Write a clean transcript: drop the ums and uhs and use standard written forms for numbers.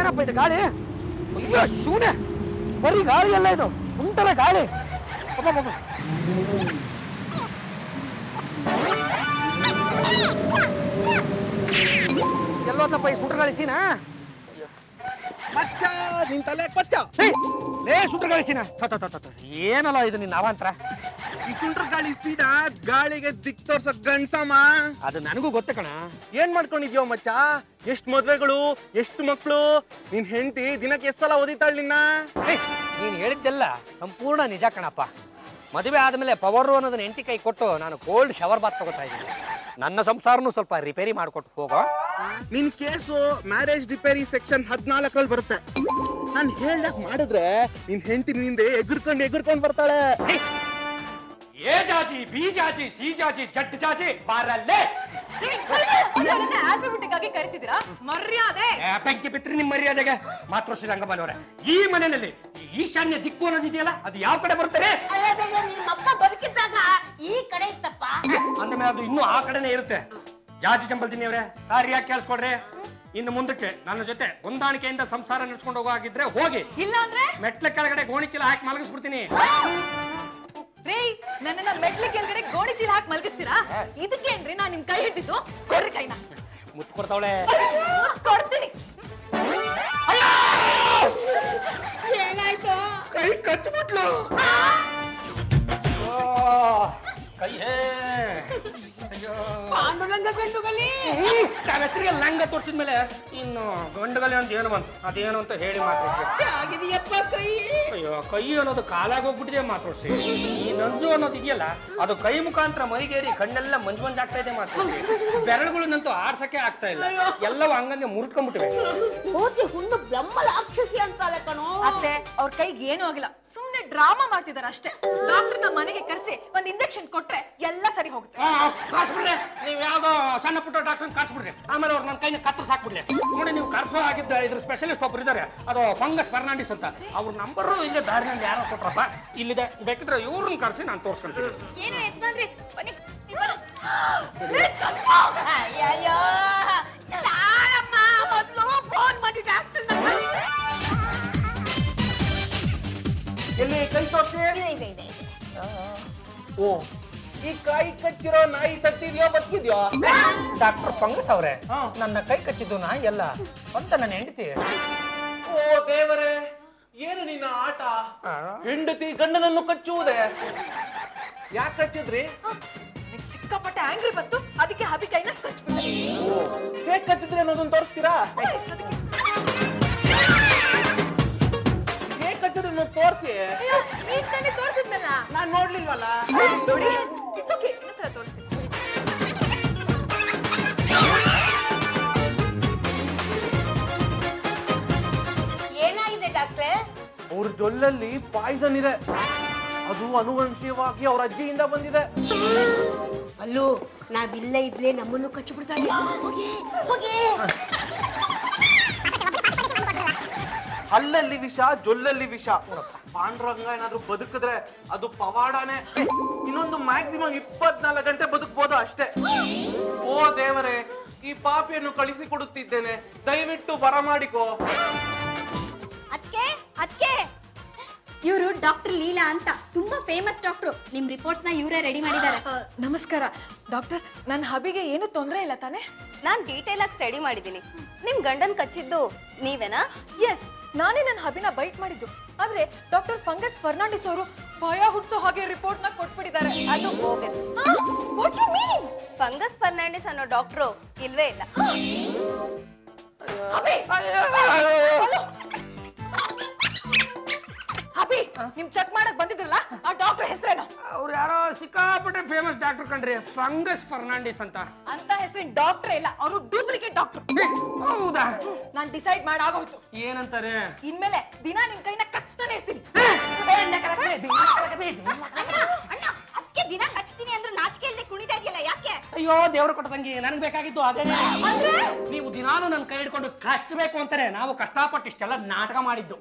ಏನಪ್ಪ ಇದು ಗಾಳಿ? ಅಯ್ಯೋ ಶೂನ್ಯ, ಬರೀ ಗಾಳಿ ಎಲ್ಲ ಇದು, ಸುಂಟರ ಗಾಳಿ. ಎಲ್ಲೋತಪ್ಪ ಈ ಸುಂಟರ ಗಾಳಿ ಸೀನಾ? ನಿನ್ ತಲೆ ಕೊಚ್ಚ ಲೇ ಸುಂಟರ ಗಾಳಿ ಸೀನಾ, ಏನಲ್ಲ ಇದು ನಿನ್ನ ಅವಾಂತರ? ಈ ಸುಂಟರ್ ಗಾಳಿ ಸೀದಾ ಗಾಳಿಗೆ ದಿಕ್ ತೋರ್ಸೋ ಗಂಡ್ಸಮ್ಮ. ಅದು ನನಗೂ ಗೊತ್ತ ಕಣ. ಏನ್ ಮಾಡ್ಕೊಂಡಿದ್ಯೋ ಮಚ್ಚ? ಎಷ್ಟ್ ಮದ್ವೆಗಳು, ಎಷ್ಟು ಮಕ್ಳು, ನಿನ್ ಹೆಂಡತಿ ದಿನಕ್ಕೆ ಎಷ್ಟ್ ಸಲ ಓದಿತಾಳ್ ನಿನ್ನ? ನೀನ್ ಹೇಳಿದ್ದೆಲ್ಲ ಸಂಪೂರ್ಣ ನಿಜ ಕಣಪ್ಪ. ಮದುವೆ ಆದ್ಮೇಲೆ ಪವರು ಅನ್ನೋದನ್ನ ಹೆಂಡತಿ ಕೈ ಕೊಟ್ಟು ನಾನು ಕೋಲ್ಡ್ ಶವರ್ ಬಾತ್ ತಗೋತಾ ಇದ್ದೀನಿ. ನನ್ನ ಸಂಸಾರನು ಸ್ವಲ್ಪ ರಿಪೇರಿ ಮಾಡ್ಕೊಟ್ಟು ಹೋಗೋ. ನಿನ್ ಕೇಸು ಮ್ಯಾರೇಜ್ ರಿಪೇರಿ ಸೆಕ್ಷನ್ 14 ಬರುತ್ತೆ. ನಾನ್ ಹೇಳ್ದಾಗ ಮಾಡಿದ್ರೆ ನಿನ್ ಹೆಂಡತಿ ನಿಂದೆ ಎಗುರ್ಕೊಂಡ್ ಬರ್ತಾಳೆ. ಏ ಜಾಜಿ, ಬಿ ಜಾಜಿ, ಸಿ ಜಾಜಿ, ಜಡ್ ಜಾಜಿ, ಬಾರಲ್ಲೇ. ಆಲ್ಫಾಬೆಟಿಕ್ ಆಗಿ ಕರಿತಿದ್ದೀರಾ? ಮರ್ಯಾದೆ ಬೆಂಕಿ ಬಿಟ್ರಿ ನಿಮ್ ಮರ್ಯಾದೆಗೆ. ಮಾತೃಶ್ರೀ ರಂಗಬಾಲವರೇ, ಈ ಮನೆಯಲ್ಲಿ ಈಶಾನ್ಯ ದಿಕ್ಕು ಅನ್ನೋದಿದೆಯಲ್ಲ, ಅದು ಯಾವ ಕಡೆ ಬರ್ತಾರೆ? ನಿಮ್ಮಪ್ಪ ಬದುಕಿದ್ದಾಗ ಈ ಕಡೆ ಇತ್ತಪ್ಪ. ಅಂದ್ಮೇಲೆ ಅದು ಇನ್ನೂ ಆ ಕಡೆನೆ ಇರುತ್ತೆ. ಜಾಜಿ ಚಂಬಲ್ದಿನಿ ಅವರೇ, ಸರಿಯಾಗಿ ಕೇಳಿಸ್ಕೊಡ್ರಿ. ಇನ್ನು ಮುಂದಕ್ಕೆ ನನ್ನ ಜೊತೆ ಹೊಂದಾಣಿಕೆಯಿಂದ ಸಂಸಾರ ನಡೆಸ್ಕೊಂಡು ಹೋಗೋ ಆಗಿದ್ರೆ ಹೋಗಿ, ಇಲ್ಲ ಅಂದ್ರೆ ಮೆಟ್ಲ ಕೆಳಗಡೆ ಗೋಣಿ ಚೀಲ ಹಾಕಿ ಮಲಗಿಸ್ಬಿಡ್ತೀನಿ. ರೀ, ನನ್ನನ್ನ ಮೆಟ್ಲಿ ಕೆಳಗಡೆ ಗೋಣಿ ಚೀಲ ಹಾಕಿ ಮಲಗಿಸ್ತೀರಾ? ಇದಕ್ಕೇನ್ರಿ ನಾನ್ ನಿಮ್ ಕೈ ಹಿಟ್ಟಿದ್ದು? ಕೊಡ್ರಿ ಕೈನ. ಮುತ್ತು ಕೊಡ್ತಾವಳೆ. ಕೊಡ್ತೀನಿ. ಏನಾಯ್ತು? ಕೈ ಕಚ್ಚಿಬಿಟ್ಲು. ಕೈ ಅಯ್ಯೋ, ಪಾಂಡುರಂಗ ಗಂಡುಗಲಿ ಹೆಸರಿಗೆ ಲಂಗ ತೋರಿಸಿದ್ಮೇಲೆ ಇನ್ನು ಗಂಡುಗಲಿ ಅಂತ ಏನು ಬಂತು, ಅದೇನು ಅಂತ ಹೇಳಿ ಮಾತಾಡ್ಸಿ. ಆಗಿದೆಯಪ್ಪ ಕೈ. ಅಯ್ಯೋ, ಕೈ ಅನ್ನೋದು ಕಾಲಾಗಿ ಹೋಗ್ಬಿಟ್ಟಿದೆ ಮಾತಾಡ್ಸಿ. ಈ ನಂಜು ಅನ್ನೋದು ಇದೆಯಲ್ಲ, ಅದು ಕೈ ಮುಖಾಂತರ ಮೈಗೇರಿ ಕಣ್ಣೆಲ್ಲ ಮಂಜಾಗ್ತಾ ಇದೆ ಮಾತಾಡ್ಸಿ. ಬೆರಳುಗಳನ್ನಂತೂ ಆಡ್ಸಕ್ಕೆ ಆಗ್ತಾ ಇಲ್ಲ, ಎಲ್ಲವೂ ಹಂಗಂಗೆ ಮುರ್ಕೊಂಡ್ಬಿಟ್ಟಿವೆ. ಹೋತಿ ಹುಣ್ಣು ಬ್ರಹ್ಮ ರಾಕ್ಷಸಿ ಅಂತಾಳೆ ಕಣೋ. ಅತ್ತೆ, ಅವ್ರ ಕೈಗೆ ಏನೂ ಆಗಿಲ್ಲ, ಸುಮ್ನೆ ಡ್ರಾಮಾ ಮಾಡ್ತಿದಾರೆ ಅಷ್ಟೇ. ಡಾಕ್ಟರ್ನ ಮನೆಗೆ ಕರೆಸಿ ಒಂದ್ ಇಂಜೆಕ್ಷನ್ ಕೊಟ್ರೆ ಎಲ್ಲ ಸರಿ ಹೋಗುತ್ತೆ. ಕಾಸ್ಬಿಡ್ರಿ, ನೀವ್ ಯಾವ್ದೋ ಸಣ್ಣ ಪುಟ್ಟ ಡಾಕ್ಟರ್ ಕಾಸ್ಬಿಡ್ರಿ. ಆಮೇಲೆ ಅವ್ರು ನನ್ನ ಕೈನ ಕತ್ತರಿಸಿ ಹಾಕ್ಬಿಡ್ಲಿ. ನೋಡಿ, ನೀವು ಕರ್ಸೋ ಆಗಿದ್ದ ಇದ್ರ ಸ್ಪೆಷಲಿಸ್ಟ್ ಒಬ್ರು ಇದ್ದಾರೆ, ಅದು ಫಂಗಸ್ ಫರ್ನಾಂಡಿಸ್ ಅಂತ. ಅವ್ರ ನಂಬರು ಇಲ್ಲೇ ದಾರಿನಲ್ಲಿ ಯಾರೋ ಕೊಟ್ರಪ್ಪ, ಇಲ್ಲಿದೆ. ಬೇಕಿದ್ರೆ ಇವ್ರನ್ನ ಕರ್ಸಿ ನಾನು ತೋರ್ಸ್ಕೊಂತೀನಿ. ಏನು ಯಜಮಾನ್ರಿ, ಬನ್ನಿ. ಅಯ್ಯಯ್ಯೋ, ಯಾರಮ್ಮ ಮೊದ್ಲು ಫೋನ್ ಮಾಡಿ ಡಾಕ್ಟರ್ ಎಲ್ಲಿ ಕೈ ತೋರ್ಸಿ? ಓ, ಈ ಕೈ ಕಚ್ಚಿರೋ ನಾಯಿ ಸತ್ತಿದ್ಯೋ ಬದುಕಿದ್ಯೋ? ಡಾಕ್ಟರ್ ಫಂಗಸ್ ಅವ್ರೆ, ನನ್ನ ಕೈ ಕಚ್ಚಿದ್ದು ನಾ ಎಲ್ಲ ಅಂತ ನನ್ನ ಹೆಂಡತಿ. ಓ ದೇವರೇ, ಏನು ನಿನ್ನ ಆಟ? ಹೆಂಡತಿ ಗಂಡನನ್ನು ಕಚ್ಚುವುದೇ? ಯಾಕೆ ಕಚ್ಚಿದ್ರಿ? ಸಿಕ್ಕಾಪಟ್ಟೆ ಆಂಗ್ರಿ ಬಂತು, ಅದಕ್ಕೆ ಹಬಿ ಕೈನ ಕಚ್ಬಿಟ್ಟೆ. ಹೇಗೆ ಕಚ್ಚಿದ್ರಿ ಅನ್ನೋದನ್ನ ತೋರಿಸ್ತೀರಾ? ಹೇಗೆ ಕಚ್ಚಿದ್ರಿ ಅನ್ನೋದು ತೋರಿಸಿ. ಈಗ ತಾನೇ ತೋರಿಸಿದ್ನಲ್ಲ. ನಾನ್ ನೋಡ್ಲಿಲ್ವಲ್ಲ. ನೋಡಿ, ಇಟ್ಸ್ ಓಕೆ, ಇನ್ನೊಂದ್ಸಲ ತೋರಿಸಿ. ಏನಾಗಿದೆ ಡಾಕ್ಟ್ರೆ? ಅವ್ರ ಜೊಲ್ಲಲ್ಲಿ ಪಾಯ್ಸನ್ ಇದೆ, ಅದು ಅನುವಂಶೀಯವಾಗಿ ಅವ್ರ ಅಜ್ಜಿಯಿಂದ ಬಂದಿದೆ. ಅಲ್ಲೂ ನಾವಿಲ್ಲ ಇದ್ಲೇ ನಮ್ಮನ್ನು ಕಚ್ಚಿಬಿಡ್ತಾಳೆ. ಹಲ್ಲಲ್ಲಿ ವಿಷ, ಜೊಲ್ಲಲ್ಲಿ ವಿಷ. ಪಾಂಡುರಂಗ ಏನಾದ್ರೂ ಬದುಕಿದ್ರೆ ಅದು ಪವಾಡಾನೆ. ಇನ್ನೊಂದು ಮ್ಯಾಕ್ಸಿಮಮ್ 24 ಗಂಟೆ ಬದುಕಬಹುದು ಅಷ್ಟೇ. ಓ ದೇವರೇ, ಈ ಪಾಪಿಯನ್ನು ಕಳಿಸಿಕೊಡುತ್ತಿದ್ದೇನೆ, ದಯವಿಟ್ಟು ಬರಮಾಡಿಕೋ. ಅದಕ್ಕೆ ಇವರು ಡಾಕ್ಟರ್ ಲೀಲಾ ಅಂತ ತುಂಬಾ ಫೇಮಸ್ ಡಾಕ್ಟ್ರು. ನಿಮ್ ರಿಪೋರ್ಟ್ಸ್ ನ ಇವರೇ ರೆಡಿ ಮಾಡಿದ್ದಾರೆ. ನಮಸ್ಕಾರ ಡಾಕ್ಟರ್, ನನ್ನ ಹಬಿಗೆ ಏನು ತೊಂದರೆ ಇಲ್ಲ ತಾನೆ? ನಾನ್ ಡೀಟೇಲ್ ಆಗಿ ಸ್ಟಡಿ ಮಾಡಿದ್ದೀನಿ. ನಿಮ್ ಗಂಡನ್ ಕಚ್ಚಿದ್ದು ನೀವೇನಾ? ಎಸ್, ನಾನೇ ನನ್ನ ಹಬಿನ ಬೈಟ್ ಮಾಡಿದ್ದು. ಆದ್ರೆ ಡಾಕ್ಟರ್ ಫಂಗಸ್ ಫರ್ನಾಂಡಿಸ್ ಅವರು ಭಯ ಹುಟ್ಟಿಸೋ ಹಾಗೆ ರಿಪೋರ್ಟ್ ನ ಕೊಟ್ಬಿಟ್ಟಿದ್ದಾರೆ. ಅದು bogus. What you mean? Fungus Fernandes ಅನ್ನೋ ಡಾಕ್ಟ್ರು ಇಲ್ವೇ ಇಲ್ಲ. ಹಬಿ, ನಿಮ್ ಚೆಕ್ ಮಾಡಕ್ ಬಂದಿದ್ರಲ್ಲ, ಆ ಡಾಕ್ಟರ್ ಹೆಸರೇನು? ಅವ್ರು ಯಾರೋ ಸಿಕ್ಕಾಪಟ್ಟೆ ಫೇಮಸ್ ಡಾಕ್ಟರ್ ಕಣ್ರಿ, ಫಂಗಸ್ ಫರ್ನಾಂಡಿಸ್ ಅಂತ. ಅಂತ ಹೆಸರಿನ ಡಾಕ್ಟರ್ ಇಲ್ಲ, ಅವರು ಡೂಪ್ಲಿಕೇಟ್ ಡಾಕ್ಟರ್. ಹೌದಾ? ನಾನ್ ಡಿಸೈಡ್ ಮಾಡಾಗೋಯ್ತು. ಏನಂತಾರೆ? ಇನ್ಮೇಲೆ ದಿನ ನಿಮ್ ಕೈನ ಕಚ್ತಾನೆ ಇರ್ತೀನಿ. ಅದಕ್ಕೆ ದಿನ ಕಚ್ತೀನಿ ಅಂದ್ರೆ ನಾಚಿಕೆ ಇಲ್ಲದೆ ಕುಣಿತಾ ಇದೆಯಲ್ಲ, ಯಾಕೆ? ಅಯ್ಯೋ ದೇವ್ರು ಕೊಟ್ಟ ತಂಗಿ, ನನಗೆ ಬೇಕಾಗಿದ್ದು ಅದೇ. ನೀವು ದಿನಾನು ನನ್ನ ಕೈ ಹಿಡ್ಕೊಂಡು ಕಚ್ಚಬೇಕು ಅಂತಾರೆ. ನಾವು ಕಷ್ಟಪಟ್ಟು ಇಷ್ಟೆಲ್ಲ ನಾಟಕ ಮಾಡಿದ್ದು.